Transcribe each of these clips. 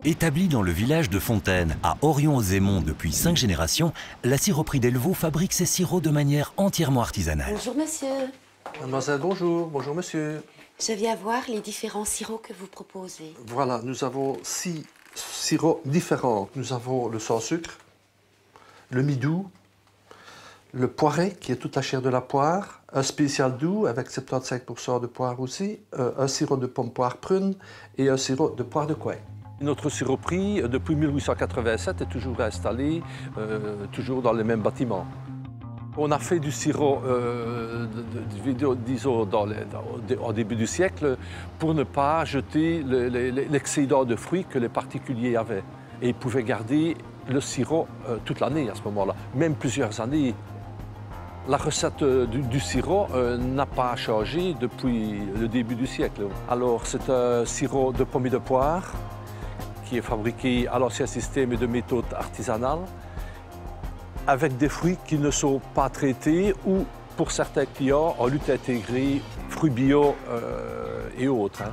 Établie dans le village de Fontaine, à Orion-aux-Aymons depuis 5 générations, la siroperie Delvaux fabrique ses sirops de manière entièrement artisanale. Bonjour monsieur. Mademoiselle, bonjour. Bonjour monsieur. Je viens voir les différents sirops que vous proposez. Voilà, nous avons 6 sirops différents. Nous avons le sans sucre, le mi-doux, le poiré, qui est toute la chair de la poire, un spécial doux avec 75% de poire aussi, un sirop de pomme poire prune et un sirop de poire de coing. Notre siroperie, depuis 1887, est toujours installée, toujours dans les mêmes bâtiments. On a fait du sirop disons, au début du siècle pour ne pas jeter l'excédent de fruits que les particuliers avaient. Et ils pouvaient garder le sirop toute l'année à ce moment-là, même plusieurs années. La recette du sirop n'a pas changé depuis le début du siècle. Alors, c'est un sirop de pommes de poire qui est fabriqué à l'ancien système et de méthode artisanale, avec des fruits qui ne sont pas traités ou, pour certains clients, en lutte intégrée, fruits bio et autres.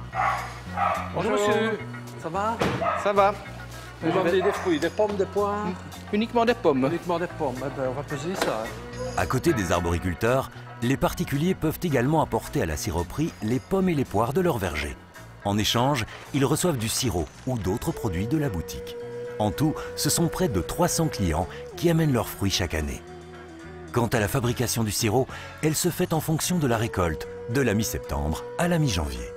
Bonjour monsieur, ça va? Ça va. Vous m'amenez des fruits, des pommes, des poires? Uniquement des pommes. Uniquement des pommes, eh ben, on va peser ça. À côté des arboriculteurs, les particuliers peuvent également apporter à la siroperie les pommes et les poires de leur verger. En échange, ils reçoivent du sirop ou d'autres produits de la boutique. En tout, ce sont près de 300 clients qui amènent leurs fruits chaque année. Quant à la fabrication du sirop, elle se fait en fonction de la récolte, de la mi-septembre à la mi-janvier.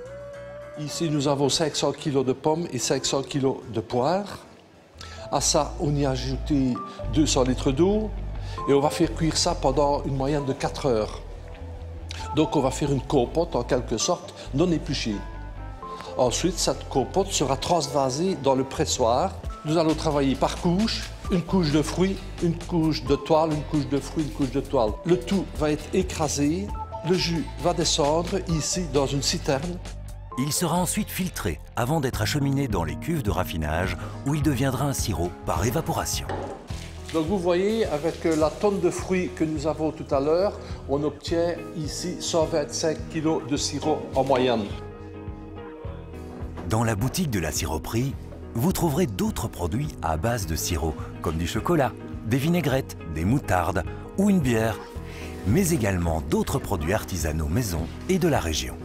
Ici, nous avons 500 kg de pommes et 500 kg de poires. À ça, on y a ajouté 200 litres d'eau et on va faire cuire ça pendant une moyenne de 4 heures. Donc, on va faire une compote, en quelque sorte, non épluchée. Ensuite, cette compote sera transvasée dans le pressoir. Nous allons travailler par couche, une couche de fruits, une couche de toile, une couche de fruits, une couche de toile. Le tout va être écrasé, le jus va descendre ici dans une citerne. Il sera ensuite filtré avant d'être acheminé dans les cuves de raffinage où il deviendra un sirop par évaporation. Donc vous voyez, avec la tonne de fruits que nous avons tout à l'heure, on obtient ici 125 kg de sirop en moyenne. Dans la boutique de la siroperie, vous trouverez d'autres produits à base de sirop, comme du chocolat, des vinaigrettes, des moutardes ou une bière, mais également d'autres produits artisanaux maison et de la région.